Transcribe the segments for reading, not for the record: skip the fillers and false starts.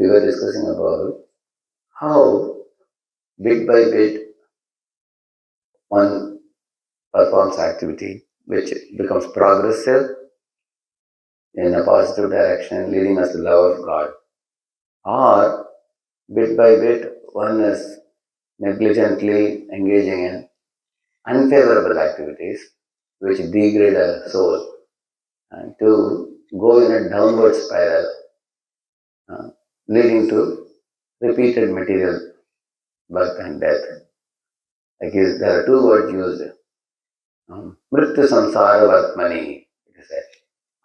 we were discussing about how bit by bit one performs activity which becomes progressive in a positive direction, leading us to the love of God. Or bit by bit one is negligently engaging in unfavorable activities which degrade a soul and to go in a downward spiral, leading to repeated material birth and death. Like there are two words used. Mrityu samsara vartmani, it is said.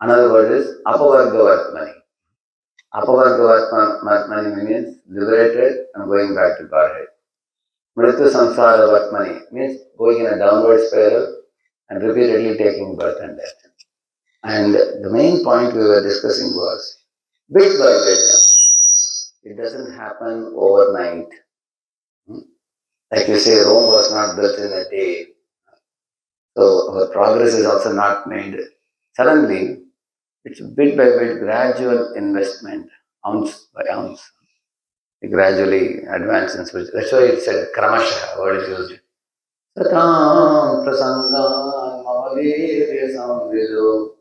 Another word is apavarga vartmani. Apavarga vartmani means liberated and going back to Godhead. Mrityu samsara vartmani means going in a downward spiral and repeatedly taking birth and death. And the main point we were discussing was bit by bit. It doesn't happen overnight. Like you say, Rome was not built in a day. So our progress is also not made suddenly. It's bit by bit, gradual investment, ounce by ounce. We gradually advance in spiritual. That's why it said kramasha, word is used. Satam prasangan mamavirya samvido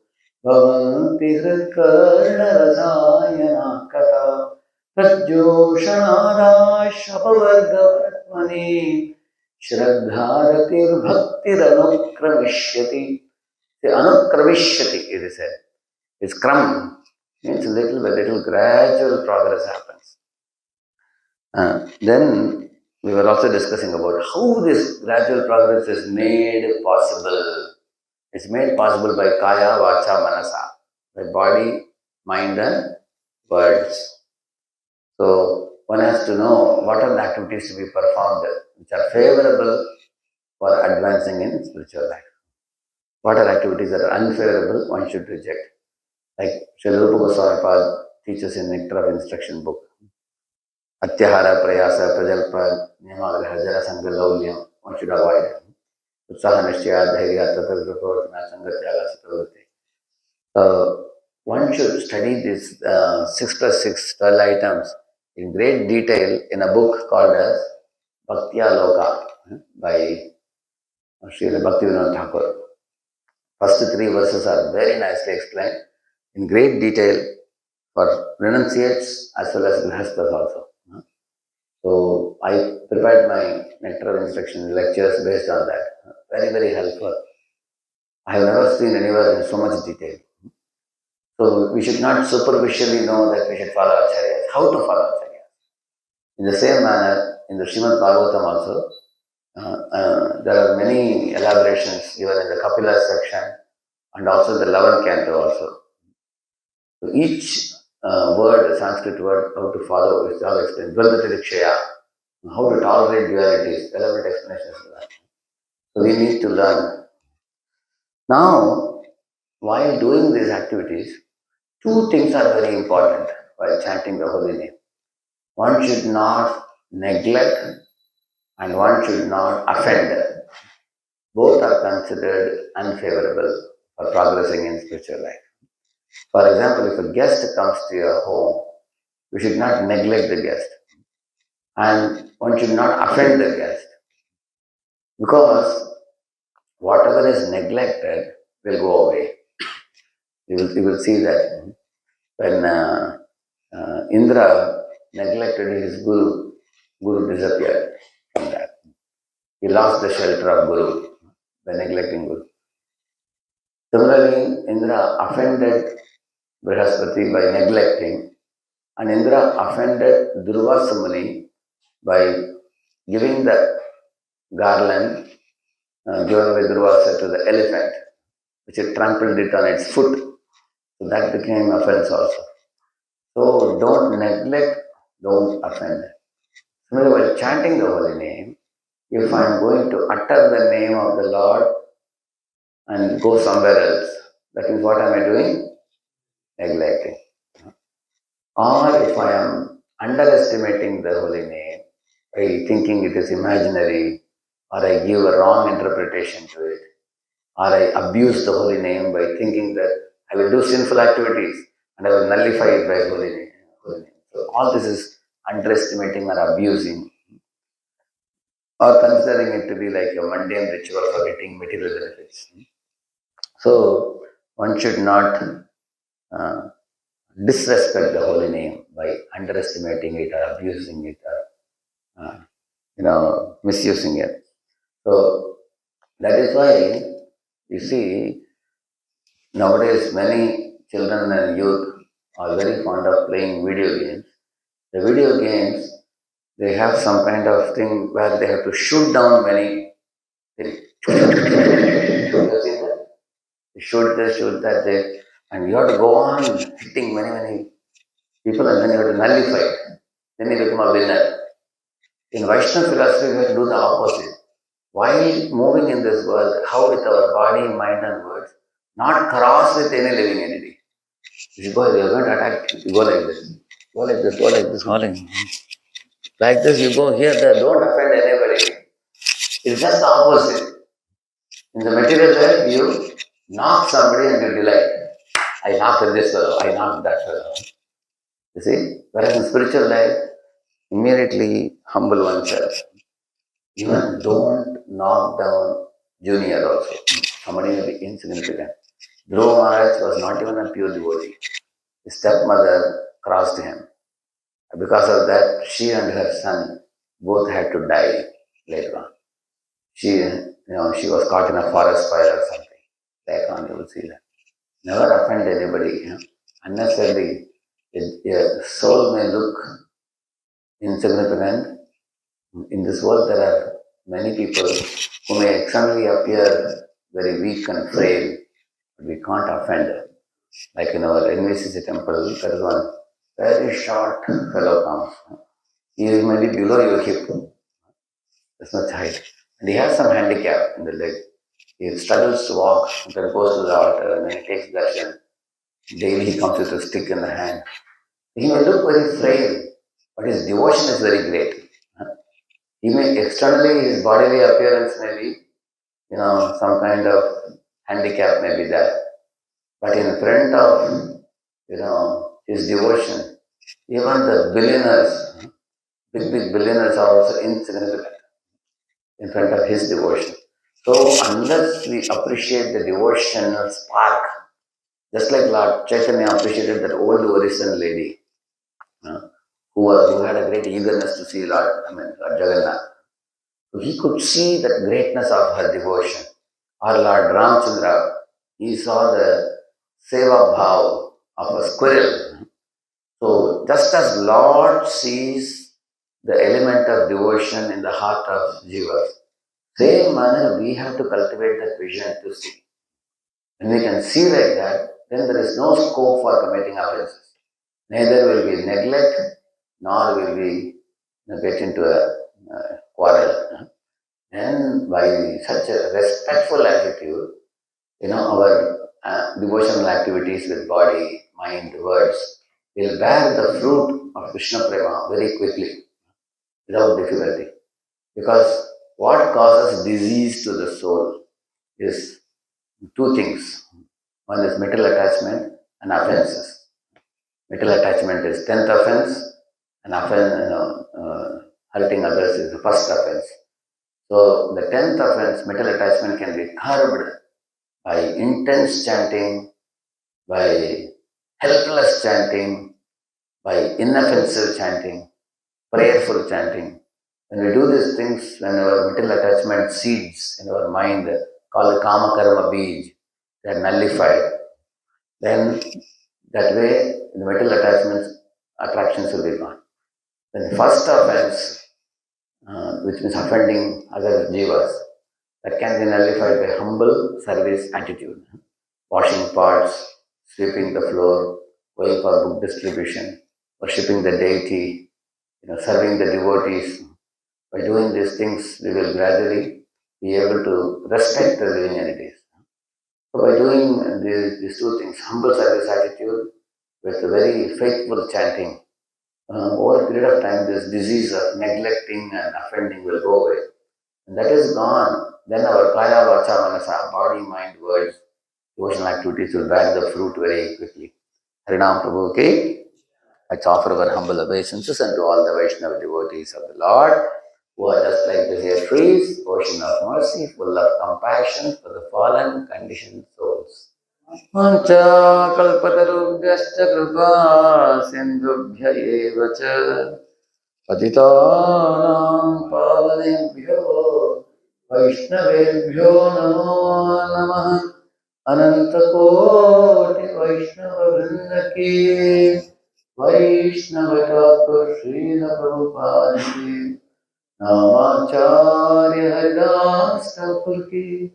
bhavanti hridkarna rasayana kata prajyoshanadash apavargavatmani shraddharatir bhaktir anukramishyati. The anukramishyati, it is said. It's kram, means little by little gradual progress happens. Then we were also discussing about how this gradual progress is made possible. It's made possible by kaya, vacha, manasa, by body, mind and words. So one has to know what are the activities to be performed which are favorable for advancing in spiritual life. What are activities that are unfavorable, one should reject. Like Srila Rupa Goswami Pad teaches in Nectar of Instruction book. Atyahara, Prayasa, Prajalpa, Niyamagraha, Jarasanga, Laulyam, one should avoid. Utsaha, Nishchaya, Dhairya, Tathagrupavatana, Sangatyaga, Satavrati. So one should study these 6+6, 12 items in great detail in a book called as Bhaktya Loka by Srila Bhaktivinoda Thakur. First 3 verses are very nicely explained in great detail for renunciates as well as grihasthas also. So I prepared my Nectar of Instruction lectures based on that. Very, very helpful. I have never seen anywhere in so much detail. So we should not superficially know that we should follow acharyas. How to follow acharyas? In the same manner, in the Srimad Bhagavatam also, there are many elaborations given in the Kapila section and also the 11th canto also. So each word, Sanskrit word, how to follow is all explained. Dvandvatirikshaya, how to tolerate dualities, elaborate explanations of that. So we need to learn. Now, while doing these activities, 2 things are very important while chanting the holy name. One should not neglect and one should not offend. Both are considered unfavorable for progressing in spiritual life. For example, if a guest comes to your home, you should not neglect the guest. And one should not offend the guest. Because whatever is neglected will go away. You will see that when Indra neglected his Guru, Guru disappeared from that. He lost the shelter of Guru by neglecting Guru. Similarly, Indra offended Brihaspati by neglecting, and Indra offended Durvasa Muni by giving the garland given by Durvasa to the elephant, which had trampled it on its foot. So that became offense also. So don't neglect, don't offend. Similarly, while chanting the holy name, if I am going to utter the name of the Lord and go somewhere else, that means what am I doing? Neglecting. Or if I am underestimating the holy name by thinking it is imaginary, or I give a wrong interpretation to it, or I abuse the holy name by thinking that I will do sinful activities and I will nullify it by holy name. So all this is underestimating or abusing or considering it to be like a mundane ritual for getting material benefits. So one should not uh, disrespect the holy name by underestimating it or abusing it or misusing it. So that is why you see nowadays many children and youth are very fond of playing video games. The video games, they have some kind of thing where they have to shoot down many things. You have seen that? Shoot this, shoot that, they, and you have to go on hitting many people and then you have to nullify it. Then you become a winner. In Vaishnava philosophy, we have to do the opposite. While moving in this world, how with our body, mind and words, not cross with any living entity. If you go, you are going to attack, you go like this. Go like this, go like this, go like this. Like this, you go here, there, don't offend anybody. It's just the opposite. In the material life, you knock somebody and you delight. I knocked this fellow, I knocked that fellow. You see? Whereas in spiritual life, immediately humble oneself. Even don't knock down junior also. Somebody may be insignificant. Dhruva Maharaj was not even a pure devotee. His stepmother crossed him. Because of that, she and her son both had to die later on. She was caught in a forest fire or something. Later on, you will see that. Never offend anybody. Unnecessarily, a soul may look insignificant. In this world, there are many people who may externally appear very weak and frail, but we can't offend them. Like in our NVCC temple, there is one very short fellow comes. He may be below your hip. There's much height. And he has some handicap in the leg. He struggles to walk, then goes to the altar, and then he takes darshan. Daily he comes with a stick in the hand. He may look very frail, but his devotion is very great. He may externally, his bodily appearance may be, some kind of handicap may be there. But in front of, his devotion, even the billionaires, big billionaires are also insignificant in front of his devotion. So unless we appreciate the devotional spark, just like Lord Chaitanya appreciated that old Orison lady, who had a great eagerness to see Lord Jagannath. So he could see the greatness of her devotion. Or Lord Ramchandra, he saw the seva bhav of a squirrel. So just as Lord sees the element of devotion in the heart of jivas, same manner we have to cultivate that vision to see. When we can see like that, then there is no scope for committing offenses. Neither will we neglect, nor will we get into a quarrel. And by such a respectful attitude, our devotional activities with body, mind, words will bear the fruit of Krishna Prema very quickly, without difficulty. Because what causes disease to the soul is two things. One is mental attachment and offenses. Mental attachment is 10th offense, and hurting others is the first offense. So the 10th offense, mental attachment, can be curbed by intense chanting, by helpless chanting, by inoffensive chanting, prayerful chanting. When we do these things, when our mental attachment seeds in our mind, called Kama Karma Bij, they are nullified. Then that way the mental attractions will be gone. Then the first offense, which means offending other jivas, that can be nullified by humble service attitude. Washing pots, sweeping the floor, going for book distribution, worshipping the deity, serving the devotees. By doing these things, we will gradually be able to respect the living entities. So by doing these two things, humble service attitude with a very faithful chanting, over a period of time, this disease of neglecting and offending will go away. And that is gone. Then our kaya, vacha, manasa, body, mind, words, devotional activities will bear the fruit very quickly. Harinam Prabhu ki I offer our humble obeisances unto all the Vaishnava devotees of the Lord, who are just like the Hare trees, ocean of mercy, full of compassion for the fallen, conditioned souls. Mancha kalpatarubhyascha kripa sindhubhya eva cha patitanam pavanebhyo vaishnavebhyo namo namah. Ananta koti vaishnava vrinda ki Vaishnava Thakur Srila Prabhupada ki Namacharya Haridas Thakur ki